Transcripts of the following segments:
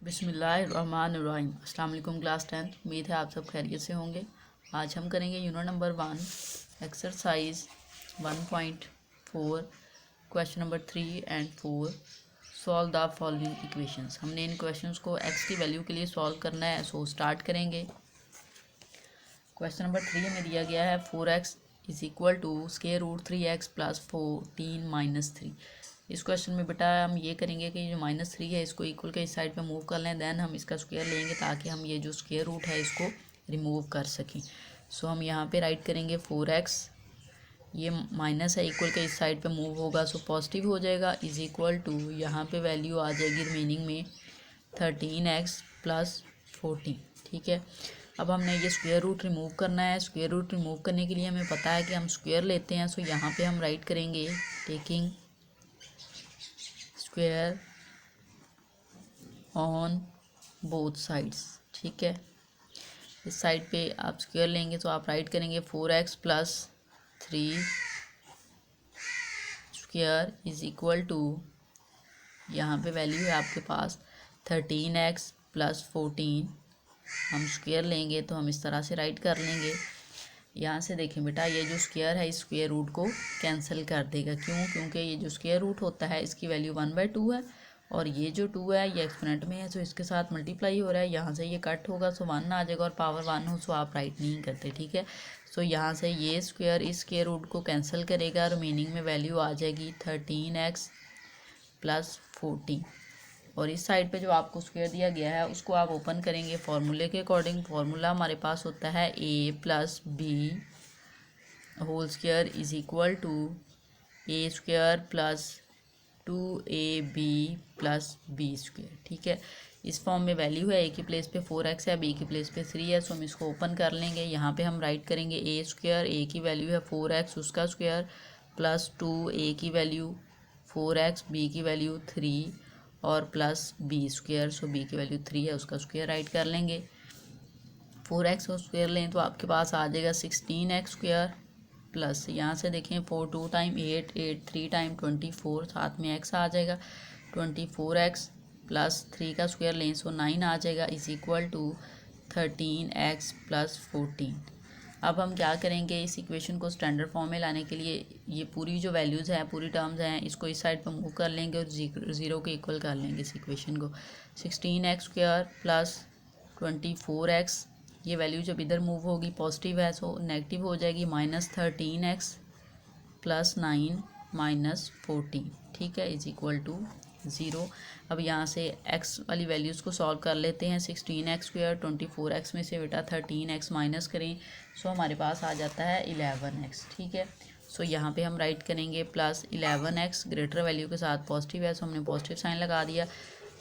बिस्मिल्लाहिर्रहमानिर्रहीम। अस्सलाम वालेकुम क्लास 10। उम्मीद है आप सब खैरियत से होंगे। आज हम करेंगे unit number 1 exercise 1.4 question number 3 and 4 solve the following equations. हमने इन क्वेश्चंस को एक्स की वैल्यू के लिए सॉल्व करना है। सो स्टार्ट करेंगे। क्वेश्चन नंबर 3 में दिया गया है 4x is equal to square root 3x plus 14 minus 3। इस क्वेश्चन में बेटा हम ये करेंगे कि जो -3 है इसको इक्वल के इस साइड पे मूव कर लें, देन हम इसका स्क्वायर लेंगे ताकि हम ये जो स्क्वायर रूट है इसको रिमूव कर सकें। सो हम यहाँ पे राइट करेंगे 4x, ये माइनस है, इक्वल के इस साइड पे मूव होगा सो पॉजिटिव हो जाएगा, इज इक्वल टू यहाँ पे वैल्यू आ जाएगी रिमेनिंग में 13x प्लस 14। ठीक है, अब हमने ये स्क्वायर रूट रिमूव करना है। स्क्वायर रूट रिमूव करने के लिए हमें पता है कि हम स्क्वायर लेते हैं। सो यहाँ पे हम राइट करेंगे taking square on both sides. ठीक है, इस साइड पे आप स्क्वायर लेंगे तो आप राइट करेंगे 4x plus 3 square is equal to, यहाँ पे वैल्यू है आपके पास 13x प्लस 14। हम स्क्वायर लेंगे तो हम इस तरह से राइट कर लेंगे। यहाँ से देखें बेटा, ये जो स्क्वायर है इस स्क्वायर रूट को कैंसिल कर देगा। क्यों? क्योंकि ये जो स्क्वायर रूट होता है इसकी वैल्यू 1/2 है और ये जो 2 है ये एक्सपोनेंट में है तो इसके साथ मल्टीप्लाई हो रहा है। यहाँ से ये कट होगा सो 1 आ जाएगा और पावर 1 हो सो आप राइट नहीं करते। ठीक है, सो यहाँ से ये स्क्वायर इस स्क्वायर रूट को कैंसिल करेगा, रिमेनिंग में वैल्यू आ जाएगी 13x प्लस 14। और इस साइड पे जो आपको स्क्वायर दिया गया है उसको आप ओपन करेंगे फॉर्मूले के अकॉर्डिंग। फार्मूला हमारे पास होता है a plus B whole square is equal to A square plus 2ab plus B square. ठीक है, इस फॉर्म में वैल्यू है, ए की प्लेस पे 4x है, बी की प्लेस पे 3 है। सो हम इसको ओपन कर लेंगे। यहाँ पे हम राइट करेंगे ए स्क्वायर, ए की वैल्यू है 4x उसका स्क्वायर प्लस 2, ए की वैल्यू 4x, बी की वैल्यू 3 और प्लस बी स्क्वायर। सो बी की वैल्यू 3 है उसका स्क्वायर राइट कर लेंगे। 4x का स्क्वायर लें तो आपके पास आ जाएगा 16x स्क्वायर प्लस, यहाँ से देखें 4 2 टाइम 8 8 3 टाइम 24, साथ में x आ जाएगा 24x प्लस 3 का स्क्वायर लें सो 9 आ जाएगा is equal to 13x plus 14। अब हम क्या करेंगे, इस इक्वेशन को स्टैंडर्ड फॉर्म में लाने के लिए ये पूरी जो वैल्यूज़ हैं, पूरी टर्म्स हैं, इसको इस साइड पर मूव कर लेंगे और ज़ीरो के इक्वल कर लेंगे इस इक्वेशन को। 16x स्क्वायर प्लस 24x, ये वैल्यू जब इधर मूव होगी पॉजिटिव है सो नेगेटिव हो जाएगी, -13x प्लस 9 माइनस 14। ठीक है, इज इक्वल टू 0। अब यहाँ से x वाली वैल्यूज़ को सॉल्व कर लेते हैं। 16x स्क्वायर 24x में से बेटा 13x माइनस करें सो हमारे पास आ जाता है 11x। ठीक है, सो यहाँ पे हम राइट करेंगे प्लस 11x, ग्रेटर वैल्यू के साथ पॉजिटिव है सो हमने पॉजिटिव साइन लगा दिया।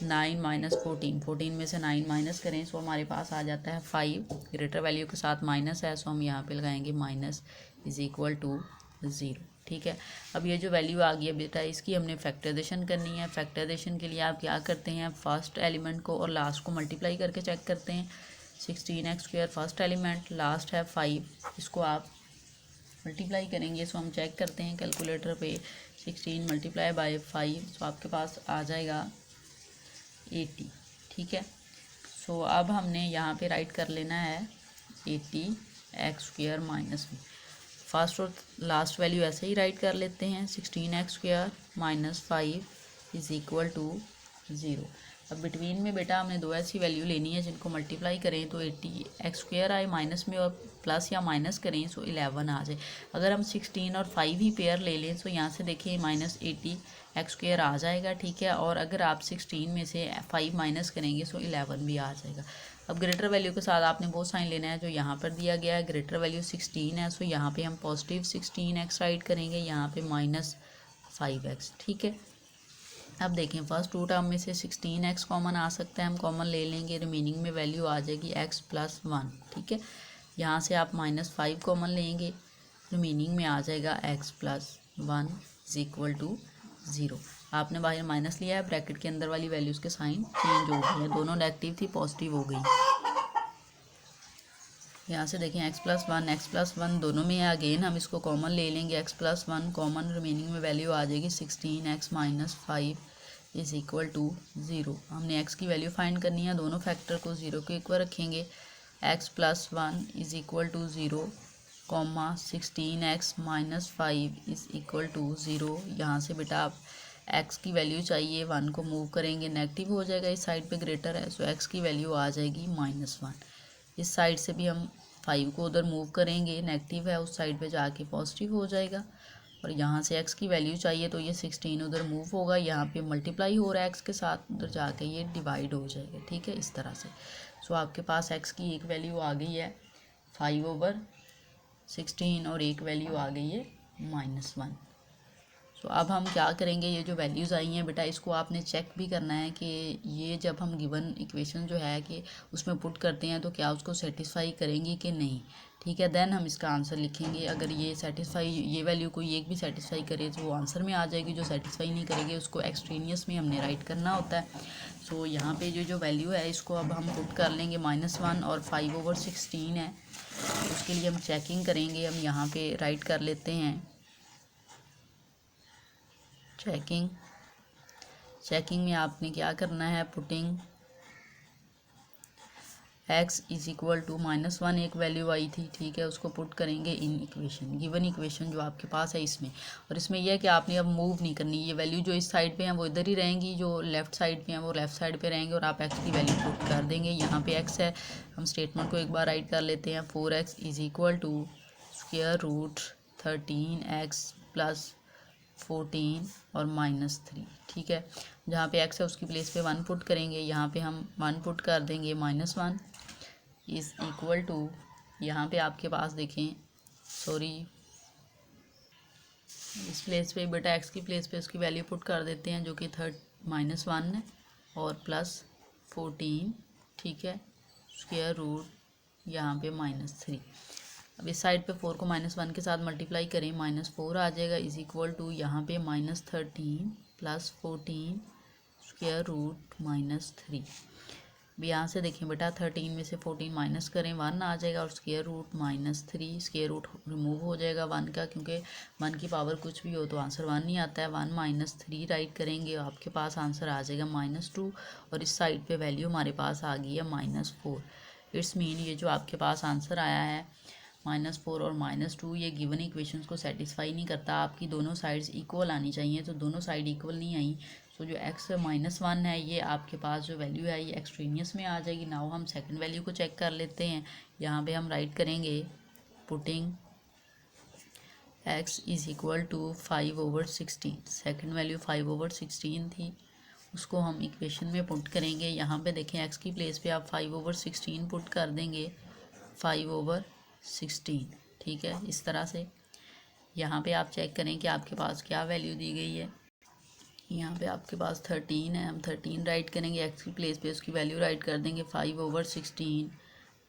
9 माइनस 14, 14 में से 9 माइनस करें सो हमारे पास आ जाता है 5, ग्रेटर वैल्यू के साथ माइनस है सो हम यहाँ पे लगाएंगे माइनस इज इक्वल टू 0। ठीक है, अब ये जो वैल्यू आ गई है बेटा इसकी हमने फैक्टराइजेशन करनी है। फैक्टराइजेशन के लिए आप क्या करते हैं, फर्स्ट एलिमेंट को और लास्ट को मल्टीप्लाई करके चेक करते हैं। 16x square first element, last है 5, इसको आप मल्टीप्लाई करेंगे सो हम चेक करते हैं कैलकुलेटर पे। 16 मल्टीप्लाई बाय 5 सो आपके पास आ जाएगा 80। ठीक है, सो अब हमने यहाँ पे राइट कर लेना है 80x स्क्वायर माइनस में। फर्स्ट और लास्ट वैल्यू ऐसे ही राइट कर लेते हैं। 16x square minus 5 is equal to 0। अब बिटवीन में बेटा हमने दो ऐसी वैल्यू लेनी है जिनको मल्टीप्लाई करें तो 80x स्क्वायर आए माइनस में और प्लस या माइनस करें सो 11 आ जाए। अगर हम 16 और 5 ही पेयर ले लें तो यहाँ से देखिए -80x स्क्वायर आ जाएगा। ठीक है, और अगर आप 16 में से 5 माइनस करेंगे सो 11 भी आ जाएगा। अब ग्रेटर वैल्यू के साथ आपने वो साइन लेना है जो यहाँ पर दिया गया है। ग्रेटर वैल्यू 16 है सो यहाँ पे हम पॉजिटिव 16x राइट करेंगे, यहाँ पे -5x। ठीक है, अब देखें फर्स्ट टू टर्म में से 16x कॉमन आ सकता है, हम कॉमन ले लेंगे, रिमेनिंग में वैल्यू आ जाएगी x प्लस 1। ठीक है, यहाँ से आप -5 कॉमन लेंगे, रिमेनिंग में आ जाएगा x plus 1 is equal to 0। आपने बाहर माइनस लिया है, ब्रैकेट के अंदर वाली वैल्यूज़ के साइन चेंज हो गए हैं, दोनों नेगेटिव थी पॉजिटिव हो गई। यहाँ से देखें x प्लस 1 दोनों में है, अगेन हम इसको कॉमन ले लेंगे, x प्लस 1 कॉमन, रिमेनिंग में वैल्यू आ जाएगी 16x minus 5 is equal to 0। हमने x की वैल्यू फाइंड करनी है, दोनों फैक्टर को 0 के इक्वल रखेंगे। x + 1 is equal to 0, 16x - 5 is equal to 0। यहाँ से बेटा आप x की वैल्यू चाहिए, 1 को मूव करेंगे नेगेटिव हो जाएगा, इस साइड पे ग्रेटर है, सो x की वैल्यू आ जाएगी -1। इस साइड से भी हम 5 को उधर मूव करेंगे, नेगेटिव है, उस साइड पे जाके पॉजिटिव हो जाएगा। और यहाँ से x की वैल्यू चाहिए तो ये 16 उधर मूव होगा, यहाँ पे मल्टीप्लाई हो रहा है x के साथ, उधर जाके ये डिवाइड हो जाएगा। ठीक है, इस तरह से। सो आपके पास x की एक वैल्यू आ गई है 5/16 और एक वैल्यू आ गई है -1। सो अब हम क्या करेंगे, ये जो वैल्यूज़ आई हैं बेटा, इसको आपने चेक भी करना है कि ये जब हम गिवन इक्वेशन जो है कि उसमें पुट करते हैं तो क्या उसको सेटिस्फाई करेंगी कि नहीं। ठीक है, देन हम इसका आंसर लिखेंगे। अगर ये सेटिस्फाई, ये वैल्यू कोई एक भी सेटिस्फाई करे तो वो आंसर में आ जाएगी, जो सेटिस्फाई नहीं करेगी उसको एक्सट्रेनियस में हमने राइट करना होता है। सो यहाँ पे जो वैल्यू है इसको अब हम पुट कर लेंगे, -1 और 5/16 है, उसके लिए हम चेकिंग करेंगे। हम यहाँ पे राइट कर लेते हैं चेकिंग में आपने क्या करना है, putting x is equal to -1 एक वैल्यू आई थी। ठीक है, उसको पुट करेंगे इन इक्वेशन, गिवन इक्वेशन जो आपके पास है इसमें। और इसमें यह है कि आपने अब मूव नहीं करनी, ये वैल्यू जो इस साइड पे हैं वो इधर ही रहेंगी, जो लेफ्ट साइड पे हैं वो लेफ्ट साइड पे रहेंगे, और आप x की वैल्यू पुट कर देंगे। यहाँ पे x है, हम स्टेटमेंट को एक बार राइट कर लेते हैं। 4x is equal to √13x + 14 और -3। ठीक है, जहाँ पे x है उसकी प्लेस पे 1 पुट करेंगे, यहाँ पे हम 1 पुट कर देंगे, -1 इज़ इक्वल टू, यहाँ पे आपके पास देखें, सॉरी, इस प्लेस पे बेटा x की प्लेस पे उसकी वैल्यू पुट कर देते हैं जो कि -1 है और +14। ठीक है, स्क्वायर रूट यहाँ पे -3। अब इस साइड पे 4 को -1 के साथ मल्टीप्लाई करें, -4 आ जाएगा, इज़ इक्वल टू यहाँ पे -13 + 14 स्क्वायर रूट -3। अब यहाँ से देखें बेटा, 13 में से 14 माइनस करें, 1 आ जाएगा, और square root -3, square root remove हो जाएगा 1 का, क्योंकि 1 की पावर कुछ भी हो तो आंसर 1 नहीं आता है। 1 - 3 राइट करेंगे, आपके पास आंसर आ जाएगा -2, और इस साइड पे वैल्यू हमारे पास आ गई है -4। इट्स मीन ये जो आपके पास आंसर आया है -4 और -2, ये गिवन इक्वेशंस को सेटिस्फाई नहीं करता। आपकी दोनों साइड्स इक्वल आनी चाहिए, तो दोनों साइड इक्वल नहीं आई, तो जो x -1 है ये आपके पास जो वैल्यू है ये एक्सट्रेनियस में आ जाएगी। नाउ हम सेकंड वैल्यू को चेक कर लेते हैं। यहाँ पे हम राइट करेंगे, putting x is equal to 5/16। Second value 5/16 थी, उसको हम इक्वेशन में पुट करेंगे। यहाँ पे देखें, x की प्लेस पे आप 5/16 पुट कर देंगे, 5/16। ठीक है, इस तरह से। यहाँ पे आप चेक करें कि आपके पास क्या वैल्यू दी गई है। यहाँ पे आपके पास 13 है, हम 13 राइट करेंगे, x की प्लेस पे उसकी वैल्यू राइट कर देंगे, 5/16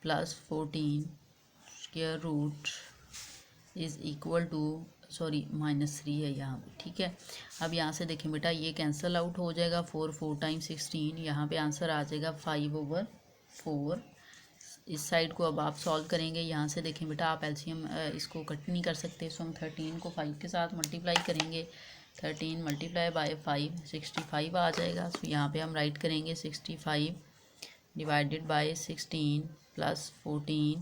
+ 14 square root is equal to, sorry -3 है यहाँ पे। ठीक है, अब यहाँ से देखें बेटा, ये कैंसिल आउट हो जाएगा, 4 टाइम 16, यहाँ पे आंसर आ जाएगा 5/4। इस साइड को अब आप सॉल्व करेंगे। यहाँ से देखें बेटा, आप एलसीएम इसको कट नहीं कर सकते, सो हम 13 को 5 के साथ मल्टीप्लाई करेंगे, 13 × 5 65 आ जाएगा। सो यहाँ पे हम राइट करेंगे 65 / 16 + 14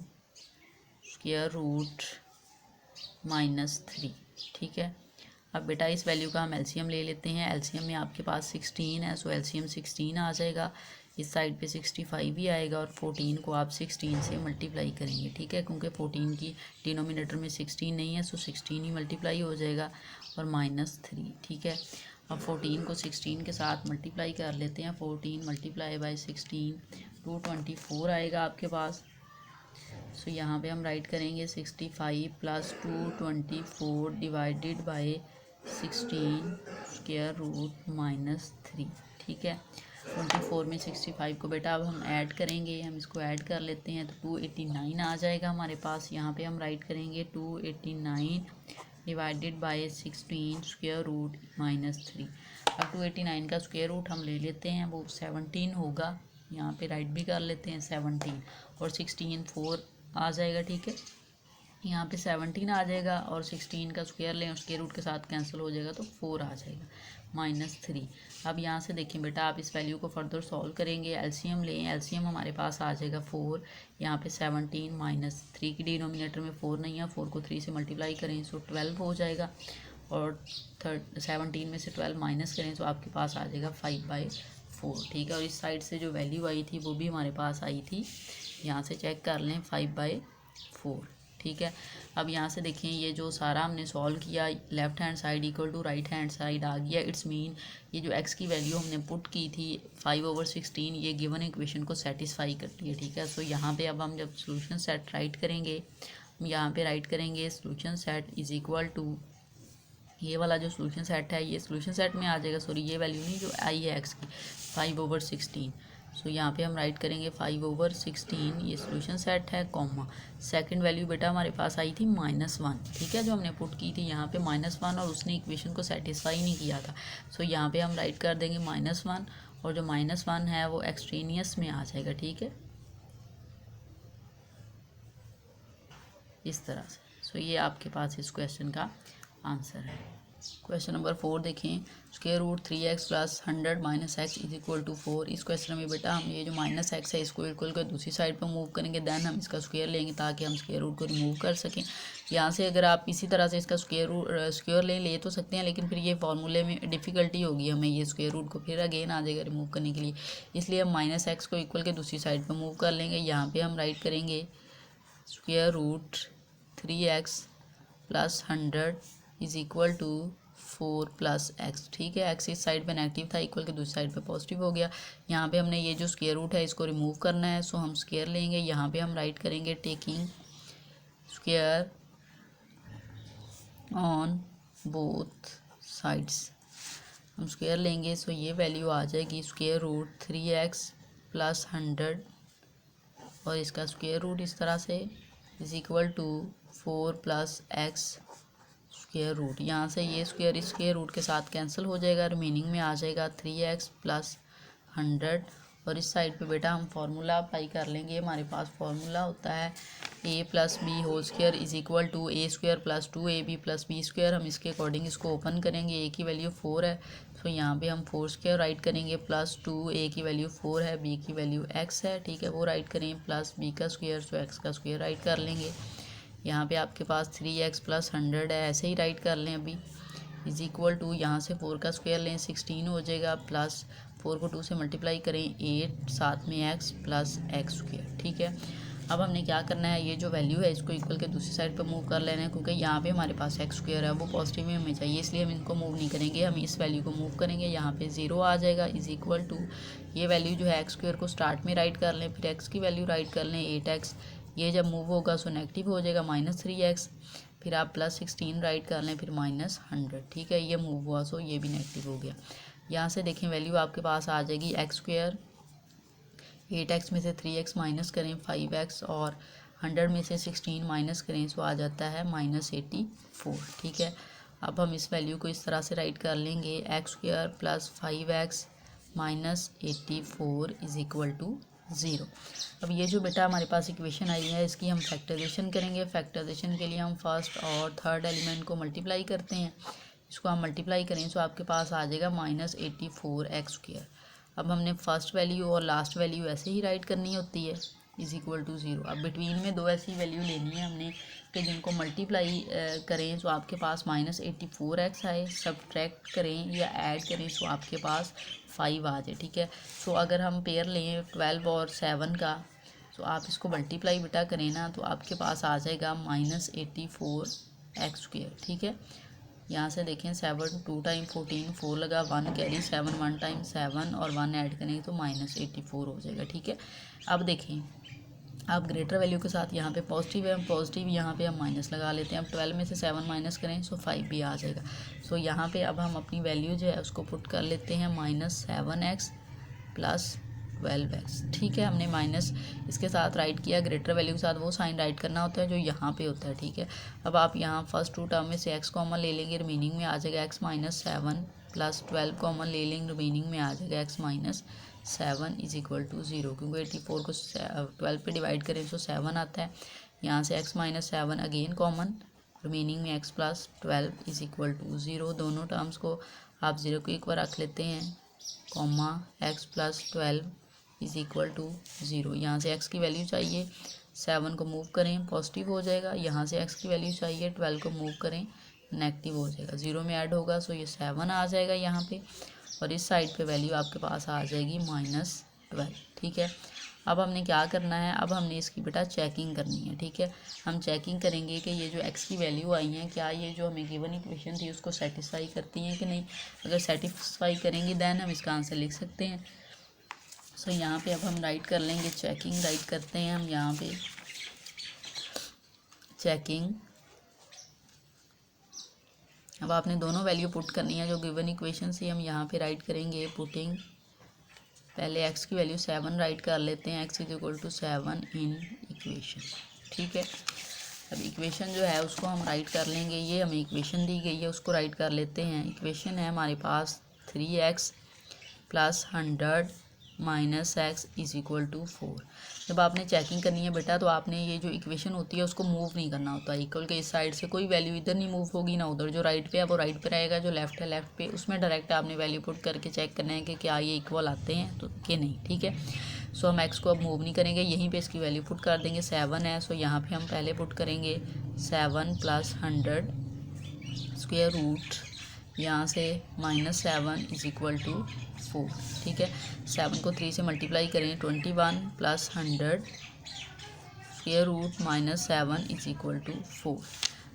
स्क्वायर रूट -3। ठीक है, अब बेटा इस वैल्यू का हम एलसीएम ले लेते हैं। एलसीएम में आपके पास 16 है, सो एलसीएम 16 आ जाएगा, इस साइड पे 65 भी आएगा, और 14 को आप 16 से मल्टीप्लाई करेंगे। ठीक है, क्योंकि 14 की डिनोमिनेटर में 16 नहीं है, सो 16 ही मल्टीप्लाई हो जाएगा, और -3। ठीक है, अब 14 को 16 के साथ मल्टीप्लाई कर लेते हैं, 14 × 16 224 आएगा आपके पास। सो यहाँ पे हम राइट करेंगे 65 + 224 / 16 स्क्वायर रूट -3। ठीक है, 24 में 65 को बेटा अब हम ऐड करेंगे, हम इसको ऐड कर लेते हैं, तो 289 आ जाएगा हमारे पास। यहाँ पे हम राइट करेंगे 289 / 16 स्क्वायर रूट -3। अब 289 का स्क्वायर रूट हम ले लेते हैं, वो 17 होगा, यहाँ पे राइट भी कर लेते हैं 17, और 16 4 आ जाएगा। ठीक है, यहाँ पे 17 आ जाएगा और 16 का स्क्वायर लें और स्क्वायर रूट के साथ कैंसिल हो जाएगा तो 4 आ जाएगा -3। अब यहाँ से देखें बेटा, आप इस वैल्यू को फर्दर सॉल्व करेंगे, एलसीएम लें, एलसीएम हमारे पास आ जाएगा 4, यहाँ पे 17 -3 की डिनोमिनेटर में 4 नहीं है, 4 को 3 से मल्टीप्लाई करें सो 12 हो जाएगा और 17 में से 12 माइनस करें तो आपके पास आ जाएगा 5/4। ठीक है, और इस साइड से जो वैल्यू आई थी वो भी हमारे पास आई थी, यहाँ से चेक कर लें 5/4। ठीक है, अब यहाँ से देखें ये जो सारा हमने सॉल्व किया, left hand side equal to right hand side आ गया। इट्स मीन ये जो x की वैल्यू हमने पुट की थी 5/16 ये गिवन इक्वेशन को सेटिस्फाई करती है। ठीक है, सो यहाँ पे अब हम जब सोल्यूशन सेट राइट करेंगे, हम यहाँ पे राइट करेंगे solution set is equal to, ये वाला जो सोल्यूशन सेट है ये सोल्यूशन सेट में आ जाएगा, सॉरी ये वैल्यू नहीं जो आई है x की 5/16। सो यहाँ पे हम राइट करेंगे 5/16, ये सोल्यूशन सेट है, कॉमा सेकंड वैल्यू बेटा हमारे पास आई थी -1। ठीक है, जो हमने पुट की थी यहाँ पे -1 और उसने इक्वेशन को सेटिस्फाई नहीं किया था। सो यहाँ पे हम राइट कर देंगे -1 और जो -1 है वो एक्सट्रेनियस में आ जाएगा। ठीक है, इस तरह से। सो ये आपके पास इस क्वेश्चन का आंसर है। क्वेश्चन नंबर 4 देखें, square root 3x + 100 - x is equal to 4। इस क्वेश्चन में बेटा हम ये जो -x है इसको इक्वल कर दूसरी साइड पर मूव करेंगे, देन हम इसका स्क्वायर लेंगे ताकि हम स्क्वायर रूट को रिमूव कर सकें। यहाँ से अगर आप इसी तरह से इसका स्क्वायर ले तो सकते हैं, लेकिन फिर ये फार्मूले में डिफ़िकल्टी होगी हमें, ये स्क्वायर रूट को फिर अगेन आ जाएगा रिमूव करने के लिए, इसलिए हम -x को इक्वल के दूसरी साइड पर मूव कर लेंगे। यहाँ पर हम राइट करेंगे square root 3x + 100 is equal to 4 + x। ठीक है, x इस साइड पे नेगेटिव था, इक्वल के दूसरी साइड पे पॉजिटिव हो गया। यहाँ पे हमने ये जो स्क्वायर रूट है इसको रिमूव करना है, सो हम स्क्वायर लेंगे। यहाँ पे हम राइट करेंगे taking square on both sides, हम स्क्वायर लेंगे। सो ये वैल्यू आ जाएगी स्क्वायर रूट 3x + 100 और इसका स्क्वायर रूट इस तरह से is equal to 4 + x square root. यहाँ से ये स्क्वायर इस स्क्वायर रूट के साथ कैंसिल हो जाएगा, रिमेनिंग में आ जाएगा 3x + 100 और इस साइड पे बेटा हम फार्मूला अप्लाई कर लेंगे। हमारे पास फार्मूला होता है a + b² is equal to a² + 2ab + b²। हम इसके अकॉर्डिंग इसको ओपन करेंगे, a की वैल्यू 4 है तो यहाँ पे हम 4² राइट करेंगे, +2 a की वैल्यू 4 है, b की वैल्यू x है। ठीक है, वो राइट करें प्लस b का स्क्वायर, तो x का स्क्वायर राइट कर लेंगे। यहाँ पे आपके पास 3x + 100 है, ऐसे ही राइट कर लें अभी, इज इक्वल टू यहाँ से 4 का स्क्वायर लें 16 हो जाएगा, प्लस 4 को 2 से मल्टीप्लाई करें 8, साथ में x + x²। ठीक है, अब हमने क्या करना है, ये जो वैल्यू है इसको इक्वल के दूसरी साइड पर मूव कर लेना है, क्योंकि यहाँ पे हमारे पास x² है वो पॉजिटिव में हमें चाहिए, इसलिए हम इनको मूव नहीं करेंगे, हम इस वैल्यू को मूव करेंगे। यहाँ पे 0 आ जाएगा, इज इक्वल टू ये वैल्यू जो है x² को स्टार्ट में राइट कर लें, फिर x की वैल्यू राइट कर लें 8x, ये जब मूव होगा सो नेगेटिव हो जाएगा -3x, फिर आप +16 राइट कर लें, फिर -100। ठीक है, ये मूव हुआ सो ये भी नेगेटिव हो गया। यहाँ से देखें वैल्यू आपके पास आ जाएगी x², 8x में से 3x माइनस करें 5x और 100 में से 16 माइनस करें सो आ जाता है -84। ठीक है, अब हम इस वैल्यू को इस तरह से राइट कर लेंगे x² + 5x - 84 is equal to 0। अब ये जो बेटा हमारे पास इक्वेशन आई है इसकी हम फैक्टराइजेशन करेंगे। फैक्टराइजेशन के लिए हम फर्स्ट और थर्ड एलिमेंट को मल्टीप्लाई करते हैं, इसको हम मल्टीप्लाई करें तो आपके पास आ जाएगा -84x²। अब हमने फर्स्ट वैल्यू और लास्ट वैल्यू ऐसे ही राइट करनी होती है, इज इक्वल टू 0। अब बिटवीन में दो ऐसी वैल्यू लेनी है हमने कि जिनको मल्टीप्लाई करें तो आपके पास -84x आए, सब्ट्रैक्ट करें या ऐड करें तो आपके पास 5 आ जाए। ठीक है, सो अगर हम पेयर लें 12 और 7 का, तो आप इसको मल्टीप्लाई बेटा करें ना तो आपके पास आ जाएगा -84x²। ठीक है, यहाँ से देखें 7 2 टाइम 14 4 लगा, 1 कैरी 7 1 टाइम 7 और 1 ऐड करेंगे तो -84 हो जाएगा। ठीक है, अब देखें आप ग्रेटर वैल्यू के साथ यहाँ पे पॉजिटिव है, हम पॉजिटिव यहाँ पे हम माइनस लगा लेते हैं। अब 12 में से 7 माइनस करें सो 5 भी आ जाएगा। सो यहाँ पे अब हम अपनी वैल्यू जो है उसको पुट कर लेते हैं -7x + 12x। ठीक है, हमने माइनस इसके साथ राइट किया, ग्रेटर वैल्यू के साथ वो साइन राइट करना होता है जो यहाँ पे होता है। ठीक है, अब आप यहाँ फर्स्ट 2 टर्म में से x कॉमन ले लेंगे, रिमेनिंग में आ जाएगा x - 7 + 12 कॉमन ले लेंगे, रिमेनिंग में आ जाएगा x - 7 इज इक्वल टू 0, क्योंकि 84 को 12 पे डिवाइड करें तो 7 आता है। यहाँ से x minus 7 again common, remaining में x plus 12 is equal to 0। दोनों टर्म्स को आप 0 को एक बार रख लेते हैं, comma x plus 12 is equal to 0। यहाँ से x की वैल्यू चाहिए, 7 को मूव करें पॉजिटिव हो जाएगा। यहाँ से x की वैल्यू चाहिए, 12 को मूव करें नेगेटिव हो जाएगा, 0 में ऐड होगा, सो ये 7 आ जाएगा यहाँ पे, और इस साइड पे वैल्यू आपके पास आ जाएगी -12। ठीक है, अब हमने क्या करना है, अब हमने इसकी बेटा चेकिंग करनी है। ठीक है, हम चेकिंग करेंगे कि ये जो x की वैल्यू आई है, क्या ये जो हमें गिवन इक्वेशन थी उसको सेटिस्फाई करती हैं कि नहीं। अगर सेटिस्फाई करेंगी देन हम इसका आंसर लिख सकते हैं। सो यहाँ पे अब हम राइट कर लेंगे, चेकिंग राइट करते हैं हम यहाँ पे, चेकिंग। अब आपने दोनों वैल्यू पुट करनी है जो गिवन इक्वेशन से, हम यहाँ पे राइट करेंगे पुटिंग, पहले x की वैल्यू 7 राइट कर लेते हैं, x is equal to 7 in equation. ठीक है, अब इक्वेशन जो है उसको हम राइट कर लेंगे, ये हमें इक्वेशन दी गई है उसको राइट कर लेते हैं। इक्वेशन है हमारे पास 3x plus 100 minus x is equal to 4। जब आपने चेकिंग करनी है बेटा, तो आपने ये जो इक्वेशन होती है उसको मूव नहीं करना होता, इक्वल के इस साइड से कोई वैल्यू इधर नहीं मूव होगी ना उधर, जो राइट पे है वो राइट पे रहेगा, जो लेफ्ट है लेफ्ट पे, उसमें डायरेक्ट आपने वैल्यू पुट करके चेक करना है कि क्या ये इक्वल आते हैं तो कि नहीं। ठीक है, सो हम x को अब मूव नहीं करेंगे, यहीं पे इसकी वैल्यू पुट कर देंगे, 7 है, सो यहाँ पे हम पहले पुट करेंगे 7 प्लस 100 स्क्वायर रूट, यहाँ से -7 इज इक्वल टू 4। ठीक है, 7 को 3 से मल्टीप्लाई करें, 21 plus 100 square root -7 is equal to 4।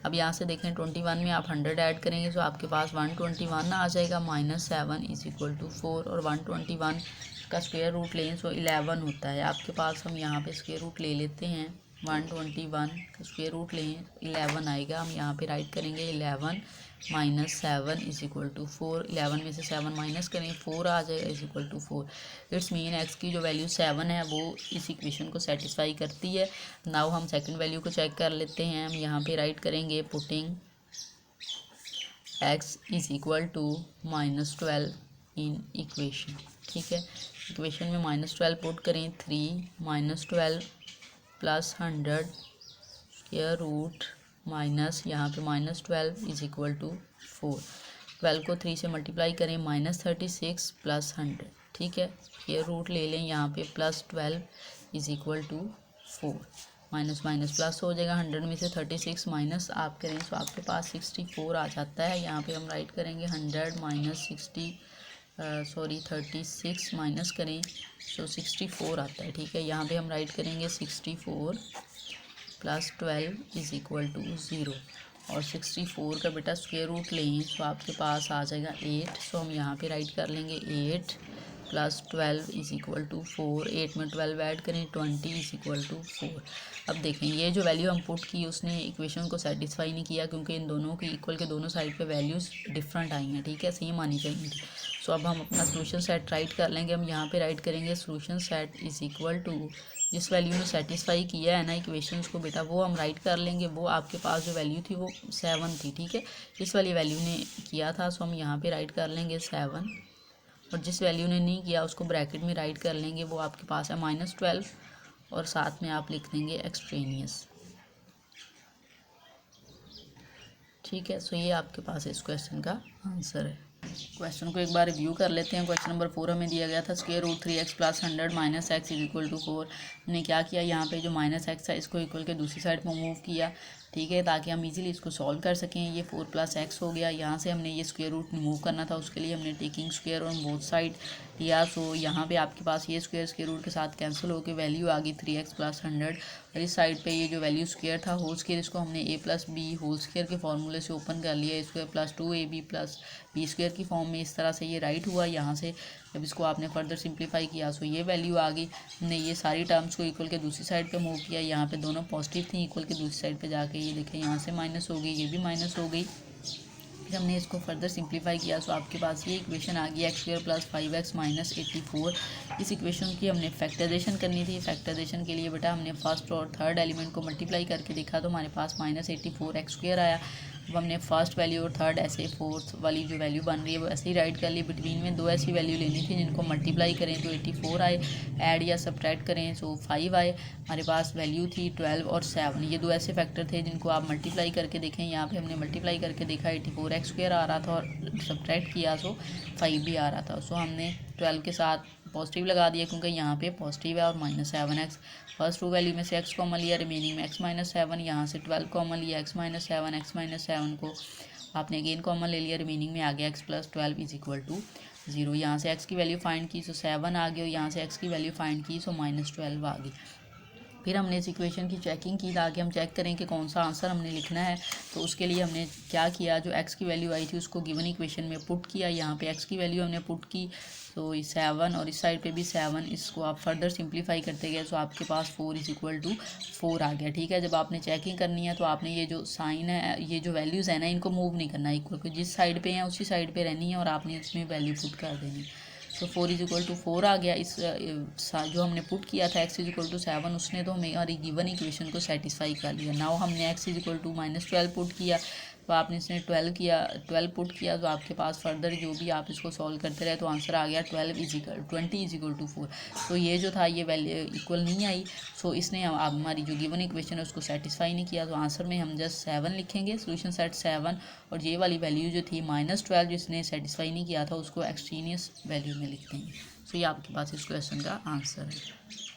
अब यहाँ से देखें 21 में आप 100 ऐड करेंगे तो आपके पास 121 आ जाएगा, -7 इज इक्वल टू 4, और 121 का स्क्वायर रूट लें तो 11 होता है आपके पास। हम यहाँ पे स्क्वायर रूट ले लेते हैं, 121 का स्क्वायर रूट लें 11 आएगा, हम यहाँ पे राइट करेंगे 11 -7 इज इक्वल टू 4। 11 में से 7 माइनस करें, 4 आ जाएगा is equal to 4। It's mean x की जो वैल्यू 7 है वो इस इक्वेशन को सेटिस्फाई करती है। नाउ हम सेकंड वैल्यू को चेक कर लेते हैं, हम यहाँ पे राइट करेंगे putting x is equal to -12 in equation. ठीक है, इक्वेशन में -12 पुट करें, 3 -12 प्लस 100 स्क्वायर रूट माइनस यहाँ पे -12 इज इक्वल टू 4। 12 को 3 से मल्टीप्लाई करें, -36 प्लस 100। ठीक है, स्क्वायर रूट ले लें यहाँ पे, +12 is equal to 4। Minus minus plus हो जाएगा, 100 में से 36 माइनस आप करें तो आपके पास 64 आ जाता है। यहाँ पे हम राइट करेंगे 100 माइनस 36 माइनस करें तो 64 आता है। ठीक है, यहाँ पे हम राइट करेंगे 64 प्लस 12 इज इक्वल टू 0, और 64 का बेटा स्क्वायर रूट लें तो आपके पास आ जाएगा 8। सो हम यहाँ पे राइट कर लेंगे 8 प्लस 12 इज इक्वल टू 4। 8 में 12 ऐड करें, 20 इज इक्वल टू 4। अब देखें ये जो वैल्यू हम पुट की उसने इक्वेशन को सेटिस्फाई नहीं किया, क्योंकि इन दोनों की इक्वल के दोनों साइड पे वैल्यूज़ डिफरेंट आई हैं। ठीक है, सेम आनी चाहिए थी। सो अब हम अपना सोल्यूशन सेट राइट कर लेंगे, हम यहाँ पे राइट करेंगे solution set is equal to, जिस वैल्यू ने सेटिस्फाई किया है ना इक्वेशंस को बेटा, वो हम राइट कर लेंगे। वो आपके पास जो वैल्यू थी वो 7 थी। ठीक है, इस वाली वैल्यू ने किया था, सो हम यहाँ पे राइट कर लेंगे 7, और जिस वैल्यू ने नहीं किया उसको ब्रैकेट में राइट कर लेंगे, वो आपके पास है -12, और साथ में आप लिख देंगे एक्सट्रेनियस। ठीक है, सो ये आपके पास इस क्वेश्चन का आंसर है। क्वेश्चन को एक बार रिव्यू कर लेते हैं। क्वेश्चन नंबर 4 हमें दिया गया था square root 3x plus 100 minus x is equal to 4। हमने क्या किया, यहाँ पे जो -x था इसको इक्वल के दूसरी साइड पर मूव किया। ठीक है, ताकि हम इजीली इसको सॉल्व कर सकें। ये 4 + x हो गया। यहाँ से हमने ये स्क्वायर रूट रिमूव करना था, उसके लिए हमने taking square on both side लिया। सो यहाँ पे आपके पास ये स्क्वायर रूट के साथ कैंसिल होकर वैल्यू आ गई 3x प्लस 100, और इस साइड पे ये जो वैल्यू स्क्वायर था होल स्क्वायर, इसको हमने a + b होल स्क्वायर के फार्मूले से ओपन कर लिया, square plus 2ab plus b square की फॉर्म में। इस तरह से ये राइट हुआ। यहाँ से जब इसको आपने फर्दर सिंप्लीफाई किया सो ये वैल्यू आ गई। हमने ये सारी टर्म्स को इक्वल के दूसरी साइड पे मूव किया। यहाँ पे दोनों पॉजिटिव थी, इक्वल के दूसरी साइड पे जाके ये देखें यहाँ से माइनस हो गई, ये भी माइनस हो गई। फिर हमने इसको फर्दर सिंप्लीफाई किया, सो आपके पास ये इक्वेशन आ गई x² + 5x - 84। इस इक्वेशन की हमने फैक्टराइजेशन करनी थी। फैक्टराइजेशन के लिए बेटा हमने फर्स्ट और थर्ड एलिमेंट को मल्टीप्लाई करके देखा तो हमारे पास -84 x² आया। अब हमने फर्स्ट वैल्यू और थर्ड ऐसे फोर्थ वाली जो वैल्यू बन रही है वो ऐसे ही राइट कर ली। बिटवीन में दो ऐसी वैल्यू लेनी थी जिनको मल्टीप्लाई करें तो 84 आए, ऐड या सब्ट्रैक्ट करें तो 5 आए। हमारे पास वैल्यू थी 12 और 7, ये दो ऐसे फैक्टर थे जिनको आप मल्टीप्लाई करके देखें। यहाँ पे हमने मल्टीप्लाई करके देखा 84x² आ रहा था और सब्ट्रैक्ट किया तो 5 भी आ रहा था। सो हमने 12 के साथ पॉजिटिव लगा दिया क्योंकि यहाँ पे पॉजिटिव है और -7x। फर्स्ट टू वैल्यू में से x कॉमन लिया, रिमेनिंग में x-7, यहाँ से 12 कॉमन लिया, x-7 को आपने अगेन कॉमन ले लिया, रिमेनिंग में आ गया x+12 इज इक्वल टू 0। यहाँ से x की वैल्यू फाइंड की तो 7 आ गई और यहाँ से x की वैल्यू फाइंड की तो -12 आ गई। फिर हमने इस इक्वेशन की चेकिंग की ताकि हम चेक करें कि कौन सा आंसर हमने लिखना है। तो उसके लिए हमने क्या किया, जो x की वैल्यू आई थी उसको गिवन इक्वेशन में पुट किया। यहाँ पे x की वैल्यू हमने पुट की तो 7 और इस साइड पे भी 7, इसको आप फर्दर सिंप्लीफाई करते गए तो आपके पास 4 इज इक्वल टू 4 आ गया। ठीक है, जब आपने चेकिंग करनी है तो आपने ये जो साइन है, ये जो वैल्यूज़ है ना, इनको मूव नहीं करना, इक्वल को जिस साइड पे हैं उसी साइड पे रहनी है और आपने इसमें वैल्यू पुट कर देनी। तो 4 इज इक्वल टू 4 आ गया। इस जो हमने पुट किया था x इज इक्वल टू 7, उसने तो हमारी गिवन इक्वेशन को सेटिस्फाई कर लिया। नाउ हमने x is equal to -12 put किया तो आपने इसने 12 पुट किया तो आपके पास फर्दर जो भी आप इसको सॉल्व करते रहे तो आंसर आ गया 20 इज इक्वल टू 4। तो ये जो था ये वैल्यू इक्वल नहीं आई। सो इसने हमारी जो गिवन इक्वेशन है उसको सेटिस्फाई नहीं किया। तो आंसर में हम जस्ट 7 लिखेंगे, सोल्यूशन सेट 7, और ये वाली वैल्यू जो थी -12 जिसने सेटिस्फाई नहीं किया था उसको एक्सट्रीनियस वैल्यू में लिख देंगे। सो ये आपके पास इस क्वेश्चन का आंसर है।